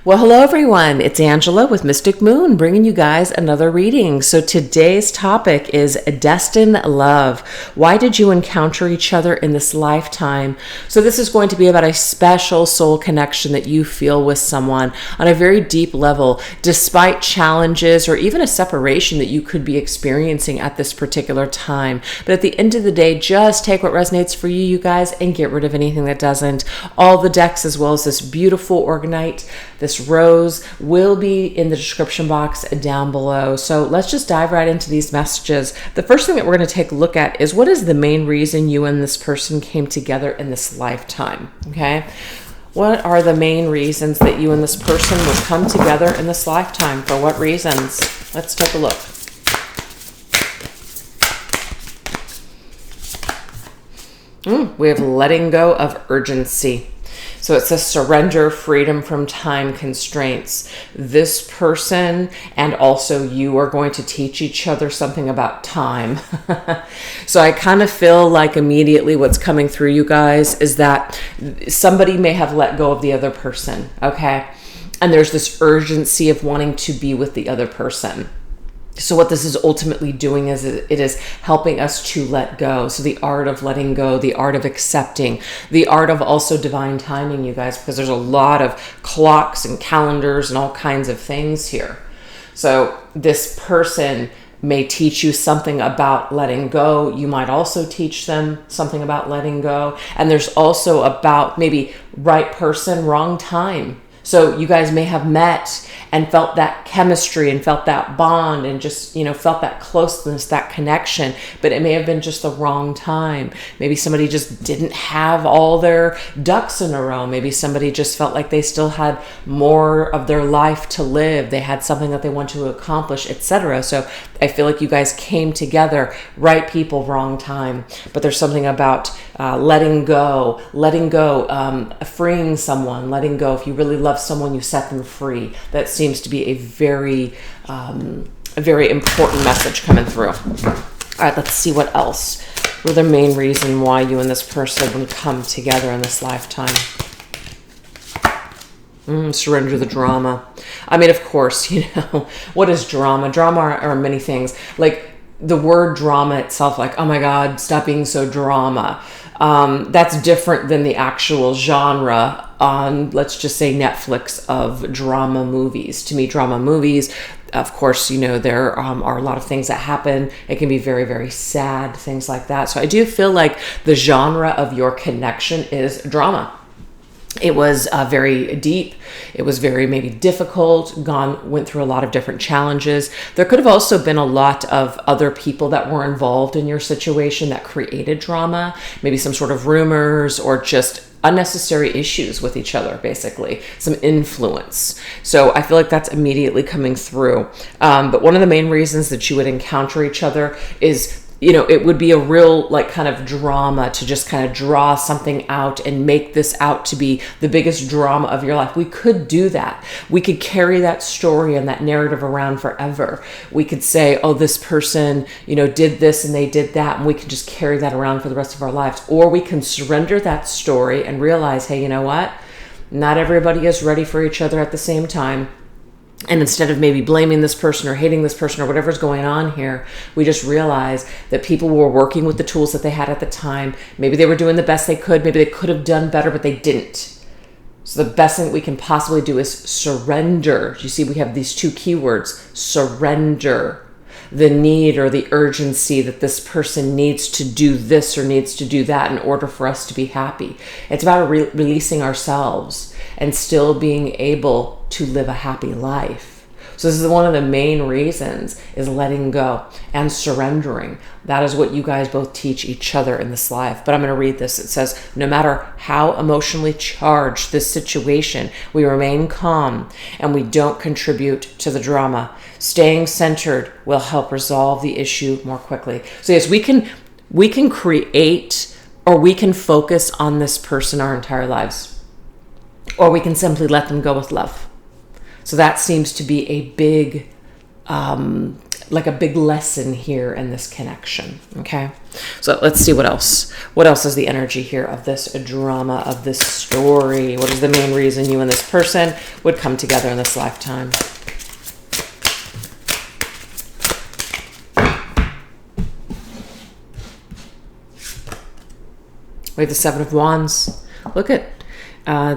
Well, hello everyone. It's Angela with Mystic Moon bringing you guys another reading. So today's topic is destined love. Why did you encounter each other in this lifetime? So this is going to be about a special soul connection that you feel with someone on a very deep level, despite challenges or even a separation that you could be experiencing at this particular time. But at the end of the day, just take what resonates for you, you guys, and get rid of anything that doesn't. All the decks, as well as this beautiful Organite, this rose, will be in the description box down below. So let's just dive right into these messages. The first thing that we're going to take a look at is, what is the main reason you and this person came together in this lifetime? Okay. What are the main reasons that you and this person would come together in this lifetime? For what reasons? Let's take a look. We have letting go of urgency. So it says surrender, freedom from time constraints. This person and also you are going to teach each other something about time. So I kind of feel like immediately what's coming through, you guys, is that somebody may have let go of the other person, okay? And there's this urgency of wanting to be with the other person. So what this is ultimately doing is it is helping us to let go. So the art of letting go, the art of accepting, the art of also divine timing, you guys, because there's a lot of clocks and calendars and all kinds of things here. So this person may teach you something about letting go. You might also teach them something about letting go. And there's also about maybe right person, wrong time. So you guys may have met and felt that chemistry and felt that bond and just, felt that closeness, that connection, but it may have been just the wrong time. Maybe somebody just didn't have all their ducks in a row. Maybe somebody just felt like they still had more of their life to live. They had something that they want to accomplish, etc. So I feel like you guys came together, right people, wrong time. But there's something about letting go, freeing someone, letting go. If you really love someone, you set them free. That seems to be a very important message coming through. All right, let's see what else. What are the main reason why you and this person would come together in this lifetime? Surrender the drama. I mean, of course, what is drama? Drama are many things. Like the word drama itself, like, oh my God, stop being so drama. That's different than the actual genre on, let's just say, Netflix of drama movies. To me, drama movies, of course, there are a lot of things that happen. It can be very, very sad, things like that. So I do feel like the genre of your connection is drama. It was very deep. It was very maybe difficult, went through a lot of different challenges. There could have also been a lot of other people that were involved in your situation that created drama, maybe some sort of rumors or just unnecessary issues with each other, basically, some influence. So I feel like that's immediately coming through. But one of the main reasons that you would encounter each other is, it would be a real kind of drama to just kind of draw something out and make this out to be the biggest drama of your life. We could do that. We could carry that story and that narrative around forever. We could say, oh, this person, did this and they did that. And we can just carry that around for the rest of our lives. Or we can surrender that story and realize, hey, you know what? Not everybody is ready for each other at the same time. And instead of maybe blaming this person or hating this person or whatever's going on here, we just realize that people were working with the tools that they had at the time. Maybe they were doing the best they could. Maybe they could have done better, but they didn't. So the best thing that we can possibly do is surrender. You see, we have these two keywords: surrender. The need or the urgency that this person needs to do this or needs to do that in order for us to be happy. It's about releasing ourselves and still being able to live a happy life. So this is one of the main reasons, is letting go and surrendering. That is what you guys both teach each other in this life. But I'm going to read this. It says, no matter how emotionally charged this situation, we remain calm and we don't contribute to the drama. Staying centered will help resolve the issue more quickly. So yes, we can create, or we can focus on this person our entire lives, or we can simply let them go with love. So that seems to be a big like a big lesson here in this connection. Okay, so let's see what else. What else is the energy here of this drama, of this story? What is the main reason you and this person would come together in this lifetime? We have the Seven of Wands. Look at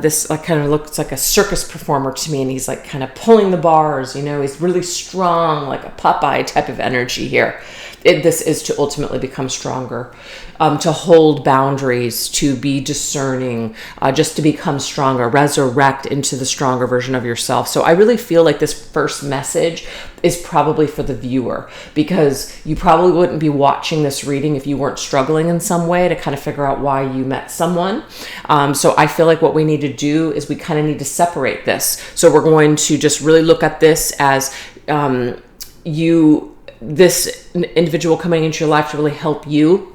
this, like, kind of looks like a circus performer to me, and he's like kind of pulling the bars, you know, he's really strong, like a Popeye type of energy here. This is to ultimately become stronger, to hold boundaries, to be discerning, just to become stronger, resurrect into the stronger version of yourself. So I really feel like this first message is probably for the viewer, because you probably wouldn't be watching this reading if you weren't struggling in some way to kind of figure out why you met someone. So I feel like what we need to do is we kind of need to separate this. So we're going to just really look at this as this individual coming into your life to really help you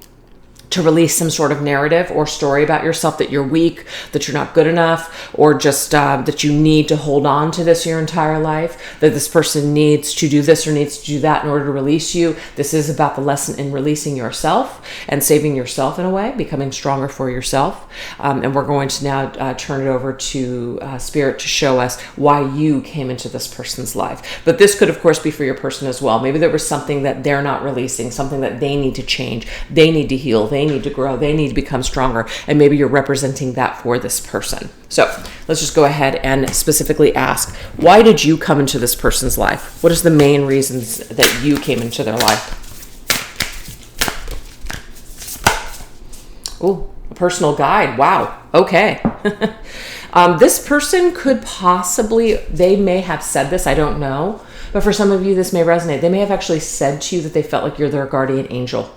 to release some sort of narrative or story about yourself, that you're weak, that you're not good enough, or just that you need to hold on to this your entire life, that this person needs to do this or needs to do that in order to release you. This is about the lesson in releasing yourself and saving yourself in a way, becoming stronger for yourself. And we're going to now turn it over to Spirit to show us why you came into this person's life. But this could, of course, be for your person as well. Maybe there was something that they're not releasing, something that they need to change, they need to heal, they need to grow, they need to become stronger, and maybe you're representing that for this person. So let's just go ahead and specifically ask, why did you come into this person's life? What is the main reasons that you came into their life? Oh, a personal guide. Wow. Okay. This person could possibly, they may have said this, I don't know, but for some of you this may resonate. They may have actually said to you that they felt like you're their guardian angel.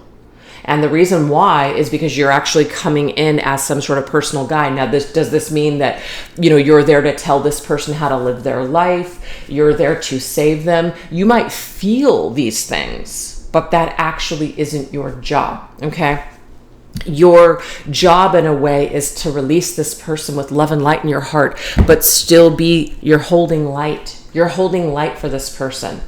And the reason why is because you're actually coming in as some sort of personal guide. Now, does this mean that, you know, you're there to tell this person how to live their life? You're there to save them? You might feel these things, but that actually isn't your job, okay? Your job in a way is to release this person with love and light in your heart, but still you're holding light. You're holding light for this person.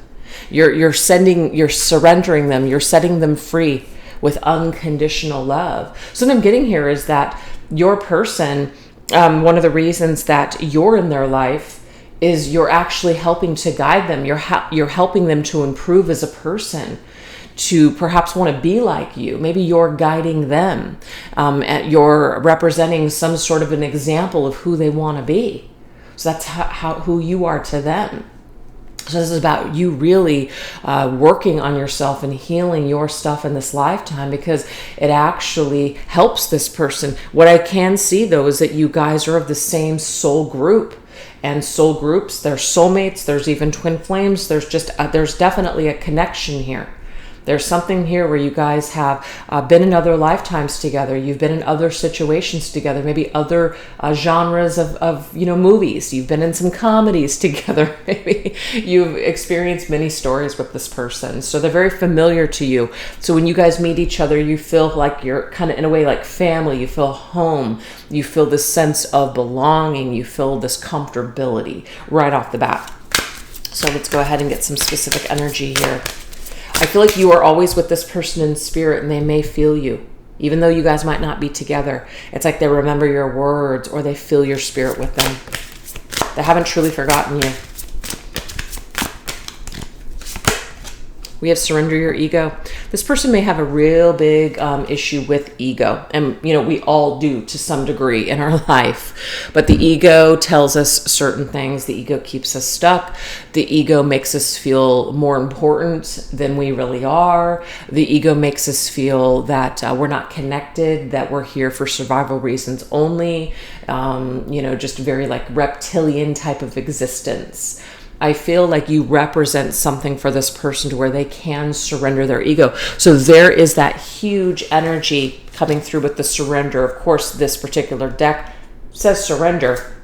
You're surrendering them. You're setting them free with unconditional love. So what I'm getting here is that your person, one of the reasons that you're in their life is you're actually helping to guide them. You're helping them to improve as a person, to perhaps want to be like you. Maybe you're guiding them. You're representing some sort of an example of who they want to be. So that's who you are to them. So this is about you really working on yourself and healing your stuff in this lifetime, because it actually helps this person. What I can see, though, is that you guys are of the same soul group. And soul groups, there's soulmates, there's even twin flames. There's definitely a connection here. There's something here where you guys have been in other lifetimes together. You've been in other situations together, maybe other genres of movies. You've been in some comedies together. Maybe you've experienced many stories with this person. So they're very familiar to you. So when you guys meet each other, you feel like you're kind of in a way like family. You feel home. You feel this sense of belonging. You feel this comfortability right off the bat. So let's go ahead and get some specific energy here. I feel like you are always with this person in spirit, and they may feel you. Even though you guys might not be together, it's like they remember your words, or they feel your spirit with them. They haven't truly forgotten you. We have surrender your ego. This person may have a real big issue with ego. And, we all do to some degree in our life. But the ego tells us certain things. The ego keeps us stuck. The ego makes us feel more important than we really are. The ego makes us feel that we're not connected, that we're here for survival reasons only. Just very like reptilian type of existence. I feel like you represent something for this person to where they can surrender their ego. So there is that huge energy coming through with the surrender. Of course, this particular deck says surrender,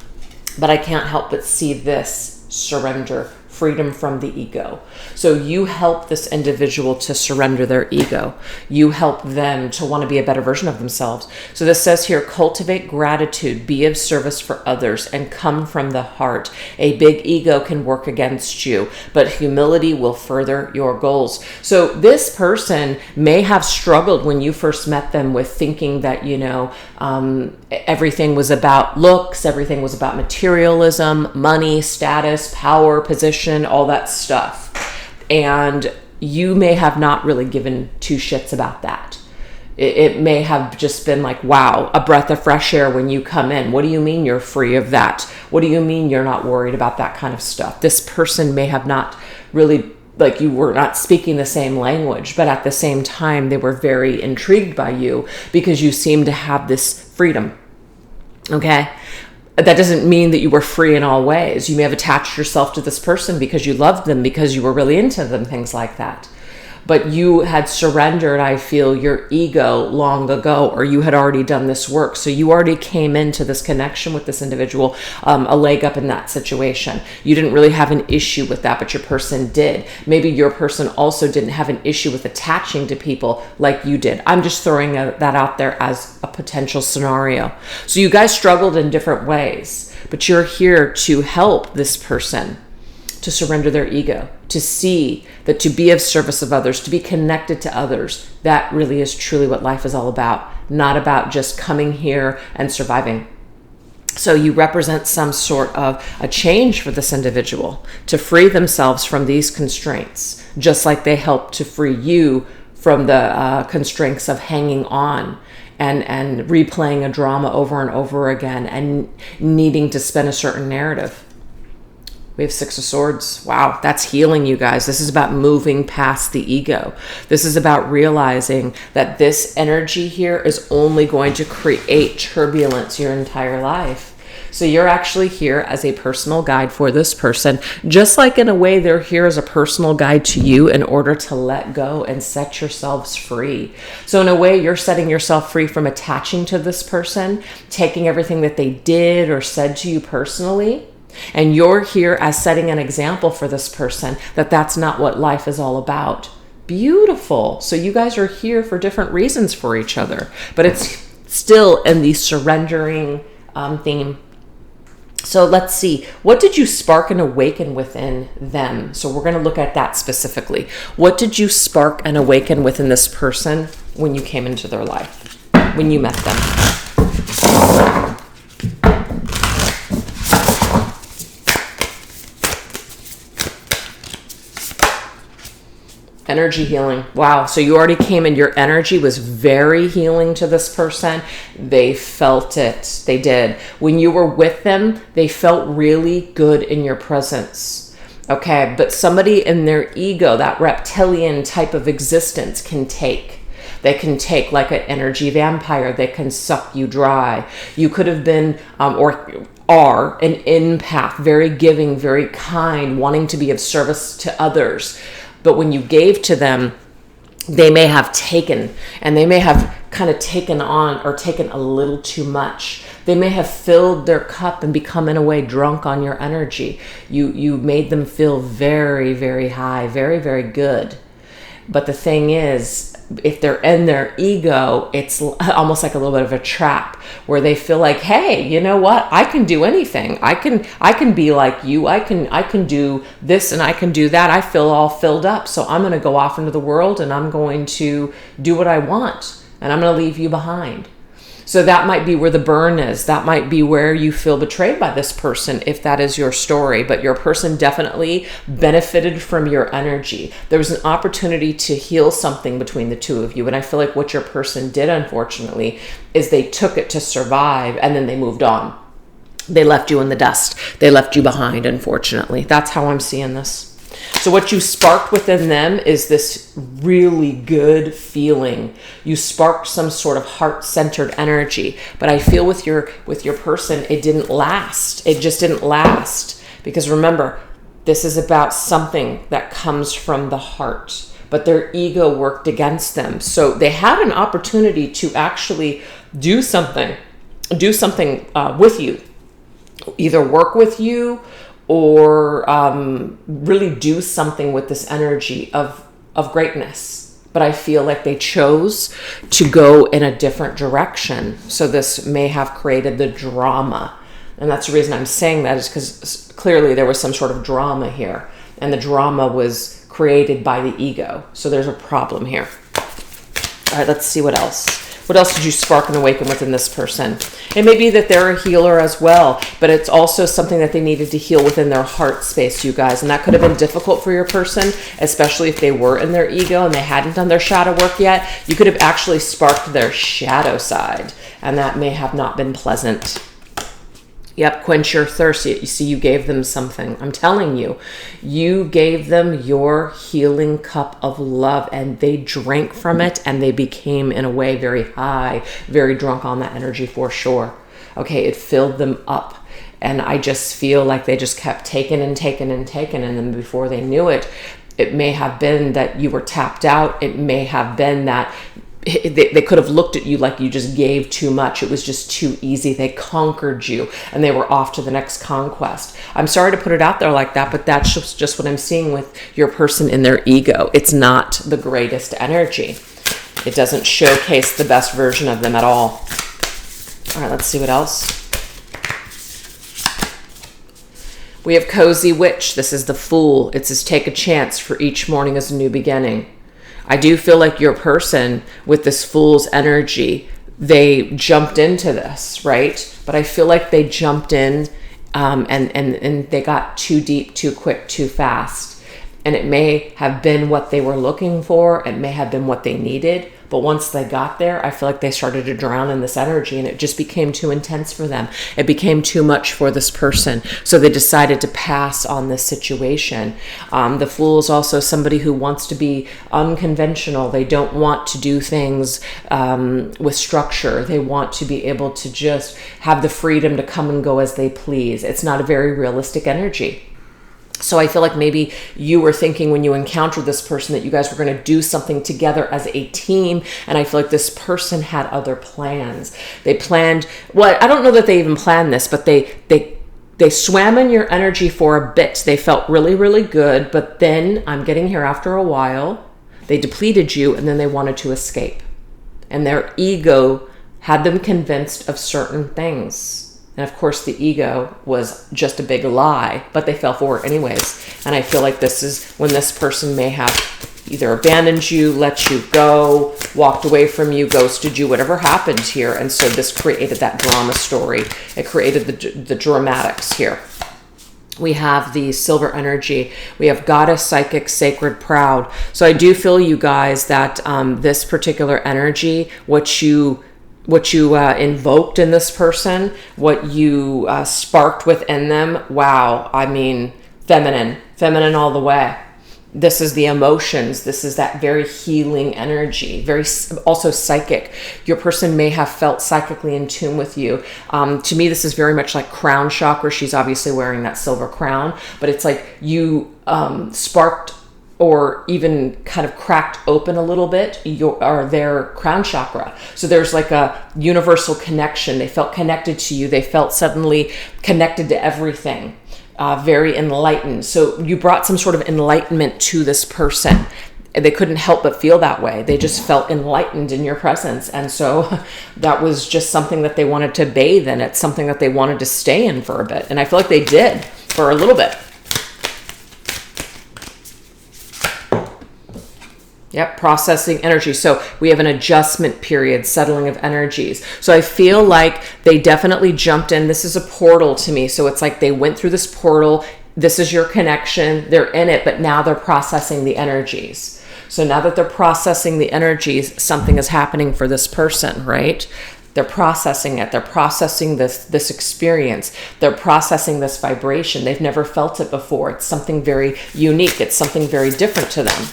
but I can't help but see this surrender freedom from the ego. So you help this individual to surrender their ego. You help them to want to be a better version of themselves. So this says here, cultivate gratitude, be of service for others, and come from the heart. A big ego can work against you, but humility will further your goals. So this person may have struggled when you first met them with thinking that, everything was about looks, everything was about materialism, money, status, power, position, all that stuff. And you may have not really given two shits about that. It may have just been like, wow, a breath of fresh air when you come in. What do you mean you're free of that? What do you mean you're not worried about that kind of stuff? This person may have not really, like, you were not speaking the same language, but at the same time, they were very intrigued by you because you seem to have this freedom. Okay? That doesn't mean that you were free in all ways. You may have attached yourself to this person because you loved them, because you were really into them, things like that. But you had surrendered, I feel, your ego long ago, or you had already done this work. So you already came into this connection with this individual, a leg up in that situation. You didn't really have an issue with that, but your person did. Maybe your person also didn't have an issue with attaching to people like you did. I'm just throwing that out there as a potential scenario. So you guys struggled in different ways, but you're here to help this person to surrender their ego, to see that to be of service of others, to be connected to others, that really is truly what life is all about, not about just coming here and surviving. So you represent some sort of a change for this individual to free themselves from these constraints, just like they help to free you from the constraints of hanging on and replaying a drama over and over again and needing to spin a certain narrative. We have Six of Swords. Wow, that's healing, you guys. This is about moving past the ego. This is about realizing that this energy here is only going to create turbulence your entire life. So you're actually here as a personal guide for this person, just like in a way they're here as a personal guide to you in order to let go and set yourselves free. So in a way, you're setting yourself free from attaching to this person, taking everything that they did or said to you personally. And you're here as setting an example for this person that that's not what life is all about. Beautiful. So you guys are here for different reasons for each other, but it's still in the surrendering theme. So let's see. What did you spark and awaken within them? So we're going to look at that specifically. What did you spark and awaken within this person when you came into their life, when you met them? Energy healing. Wow. So you already came in. Your energy was very healing to this person. They felt it. They did. When you were with them, they felt really good in your presence. Okay. But somebody in their ego, that reptilian type of existence, can take. They can take like an energy vampire. They can suck you dry. You could have been, or are, an empath, very giving, very kind, wanting to be of service to others. But when you gave to them, they may have taken, and they may have kind of taken on or taken a little too much. They may have filled their cup and become in a way drunk on your energy. You made them feel very, very high, very, very good. But the thing is, if they're in their ego, it's almost like a little bit of a trap where they feel like, hey, you know what? I can do anything. I can be like you. I can do this and I can do that. I feel all filled up. So I'm going to go off into the world and I'm going to do what I want. And I'm going to leave you behind. So that might be where the burn is. That might be where you feel betrayed by this person, if that is your story. But your person definitely benefited from your energy. There was an opportunity to heal something between the two of you. And I feel like what your person did, unfortunately, is they took it to survive and then they moved on. They left you in the dust. They left you behind, unfortunately. That's how I'm seeing this. So what you sparked within them is this really good feeling. You sparked some sort of heart-centered energy. But I feel with your person, it didn't last. It just didn't last. Because remember, this is about something that comes from the heart. But their ego worked against them. So they had an opportunity to actually do something with you. Either work with you or really do something with this energy of greatness. But I feel like they chose to go in a different direction. So this may have created the drama. And that's the reason I'm saying that, is because clearly there was some sort of drama here. And the drama was created by the ego. So there's a problem here. All right, let's see what else. What else did you spark and awaken within this person? It may be that they're a healer as well, but it's also something that they needed to heal within their heart space, you guys. And that could have been difficult for your person, especially if they were in their ego and they hadn't done their shadow work yet. You could have actually sparked their shadow side, and that may have not been pleasant. Yep, quench your thirst. You see, you gave them something. I'm telling you, you gave them your healing cup of love, and they drank from it, and they became, in a way, very high, very drunk on that energy for sure. Okay, it filled them up. And I just feel like they just kept taking and taking and taking. And then before they knew it, it may have been that you were tapped out. It may have been that they could have looked at you like you just gave too much. It was just too easy. They conquered you and they were off to the next conquest. I'm sorry to put it out there like that, but that's just what I'm seeing with your person in their ego. It's not the greatest energy. It doesn't showcase the best version of them at all. All right, let's see what else. We have Cozy Witch. This is the Fool. It says take a chance, for each morning is a new beginning. I do feel like your person with this Fool's energy, they jumped into this, right? But I feel like they jumped in and they got too deep, too quick, too fast. And it may have been what they were looking for. It may have been what they needed. But once they got there, I feel like they started to drown in this energy, and it just became too intense for them. It became too much for this person. So they decided to pass on this situation. The Fool is also somebody who wants to be unconventional. They don't want to do things with structure. They want to be able to just have the freedom to come and go as they please. It's not a very realistic energy. So I feel like maybe you were thinking when you encountered this person that you guys were going to do something together as a team. And I feel like this person had other plans. They planned, well, I don't know that they even planned this, but they swam in your energy for a bit. They felt really, really good. But then I'm getting here after a while, they depleted you and then they wanted to escape. And their ego had them convinced of certain things. And of course, the ego was just a big lie, but they fell for it anyways. And I feel like this is when this person may have either abandoned you, let you go, walked away from you, ghosted you, whatever happened here. And so this created that drama story. It created the dramatics here. We have the Silver energy. We have Goddess, Psychic, Sacred, Proud. So I do feel, you guys, that this particular energy, what you invoked in this person, what you sparked within them, wow, I mean, feminine all the way. This is the emotions. This is that very healing energy, very also psychic. Your person may have felt psychically in tune with you. To me, this is very much like crown chakra. She's obviously wearing that silver crown, but it's like you sparked or even kind of cracked open a little bit their crown chakra. So there's like a universal connection. They felt connected to you. They felt suddenly connected to everything, very enlightened. So you brought some sort of enlightenment to this person. They couldn't help but feel that way. They just felt enlightened in your presence. And so that was just something that they wanted to bathe in. It's something that they wanted to stay in for a bit. And I feel like they did for a little bit. Yep, processing energy. So we have an adjustment period, settling of energies. So I feel like they definitely jumped in. This is a portal to me. So it's like they went through this portal. This is your connection. They're in it, but now they're processing the energies. So now that they're processing the energies, something is happening for this person, right? They're processing it. They're processing this experience. They're processing this vibration. They've never felt it before. It's something very unique. It's something very different to them.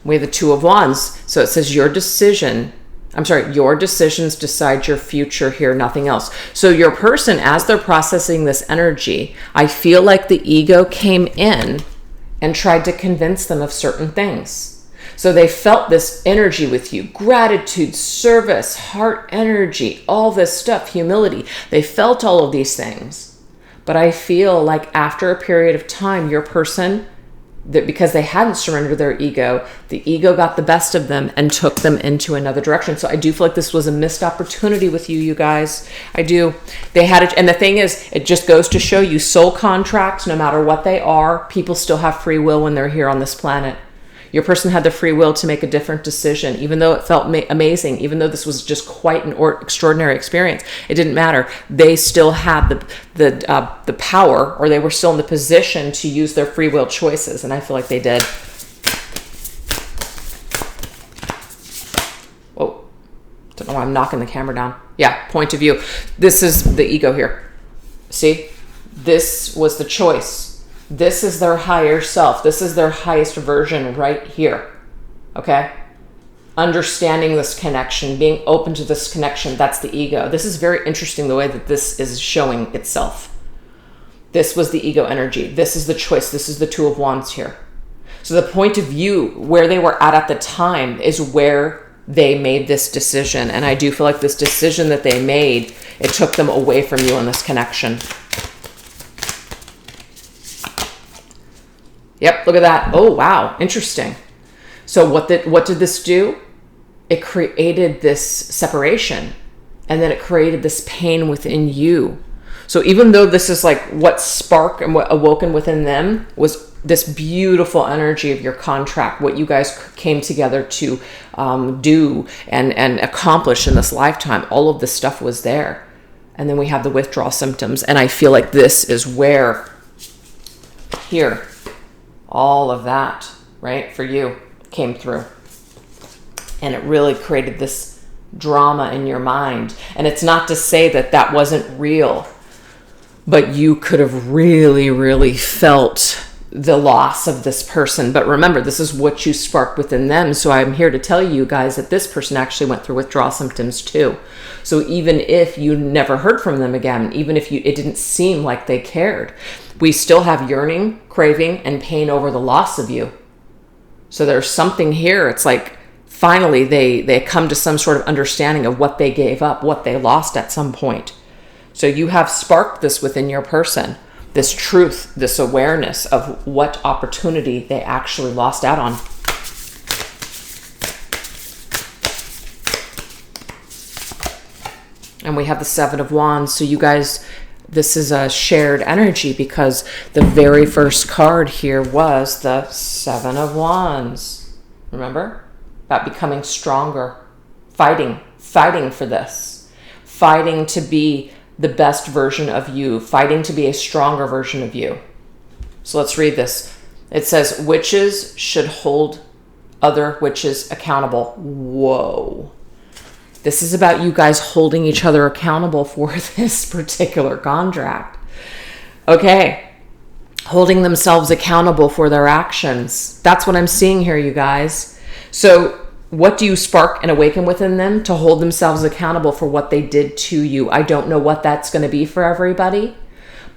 We have the Two of Wands. So it says your decisions decide your future here, nothing else. So your person, as they're processing this energy, I feel like the ego came in and tried to convince them of certain things. So they felt this energy with you, gratitude, service, heart energy, all this stuff, humility. They felt all of these things. But I feel like after a period of time, your person, that because they hadn't surrendered their ego, the ego got the best of them and took them into another direction. So I do feel like this was a missed opportunity with you, you guys. I do. They had it. And the thing is, it just goes to show you soul contracts, no matter what they are, people still have free will when they're here on this planet. Your person had the free will to make a different decision, even though it felt amazing, even though this was just quite an extraordinary experience. It didn't matter. They still had the power, or they were still in the position to use their free will choices, and I feel like they did. Oh, don't know why I'm knocking the camera down. Yeah, point of view. This is the ego here. See? This was the choice. This is their higher self. This is their highest version right here. Okay? Understanding this connection, being open to this connection, that's the ego. This is very interesting, the way that this is showing itself. This was the ego energy. This is the choice. This is the Two of Wands here. So the point of view, where they were at the time, is where they made this decision. And I do feel like this decision that they made, it took them away from you in this connection. Yep, look at that. Oh, wow. Interesting. So what did this do? It created this separation, and then it created this pain within you. So even though this is like what sparked and what awoken within them was this beautiful energy of your contract, what you guys came together to do and accomplish in this lifetime, all of this stuff was there. And then we have the withdrawal symptoms. And I feel like this is where, here, all of that, right, for you came through. And it really created this drama in your mind. And it's not to say that that wasn't real, but you could have really, really felt the loss of this person. But remember, this is what you sparked within them. So I'm here to tell you guys that this person actually went through withdrawal symptoms too. So even if you never heard from them again, even if it didn't seem like they cared, we still have yearning, craving, and pain over the loss of you. So there's something here. It's like finally they come to some sort of understanding of what they gave up, what they lost at some point. So you have sparked this within your person, this truth, this awareness of what opportunity they actually lost out on. And we have the Seven of Wands. So you guys, this is a shared energy, because the very first card here was the Seven of Wands. Remember? About becoming stronger, fighting for this, fighting to be the best version of you, fighting to be a stronger version of you. So let's read this. It says, witches should hold other witches accountable. Whoa. This is about you guys holding each other accountable for this particular contract. Okay. Holding themselves accountable for their actions. That's what I'm seeing here, you guys. So what do you spark and awaken within them? To hold themselves accountable for what they did to you. I don't know what that's going to be for everybody,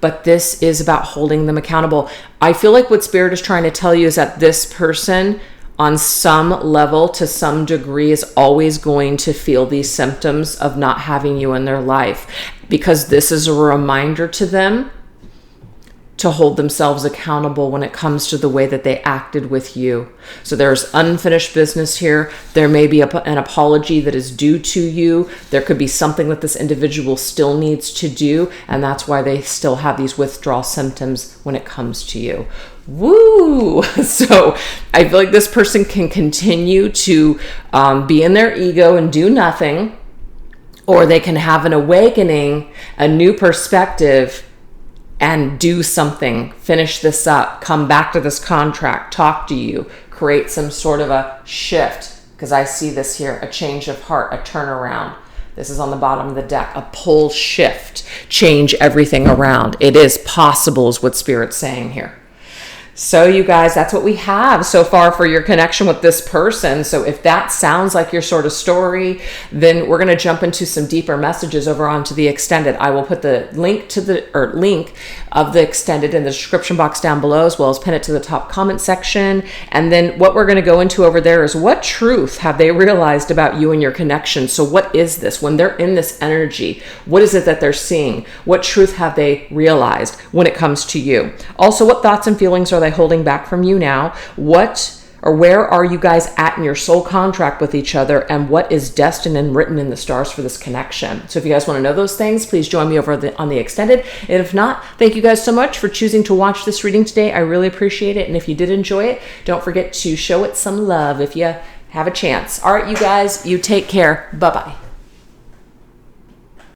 but this is about holding them accountable. I feel like what Spirit is trying to tell you is that this person, on some level, to some degree, is always going to feel these symptoms of not having you in their life, because this is a reminder to them to hold themselves accountable when it comes to the way that they acted with you. So there's unfinished business here. There may be an apology that is due to you. There could be something that this individual still needs to do, and that's why they still have these withdrawal symptoms when it comes to you. Woo! So I feel like this person can continue to be in their ego and do nothing, or they can have an awakening, a new perspective, and do something, finish this up, come back to this contract, talk to you, create some sort of a shift, because I see this here, a change of heart, a turnaround. This is on the bottom of the deck, a pole shift, change everything around. It is possible is what Spirit's saying here. So you guys, that's what we have so far for your connection with this person. So if that sounds like your sort of story, then we're going to jump into some deeper messages over onto the extended. I will put the link of the extended in the description box down below, as well as pin it to the top comment section. And then what we're going to go into over there is, what truth have they realized about you and your connection? So what is this? When they're in this energy, what is it that they're seeing? What truth have they realized when it comes to you? Also, what thoughts and feelings are they holding back from you now? What or where are you guys at in your soul contract with each other? And what is destined and written in the stars for this connection? So if you guys want to know those things, please join me over on the extended. And if not, thank you guys so much for choosing to watch this reading today. I really appreciate it. And if you did enjoy it, don't forget to show it some love if you have a chance. All right, you guys, you take care. Bye-bye.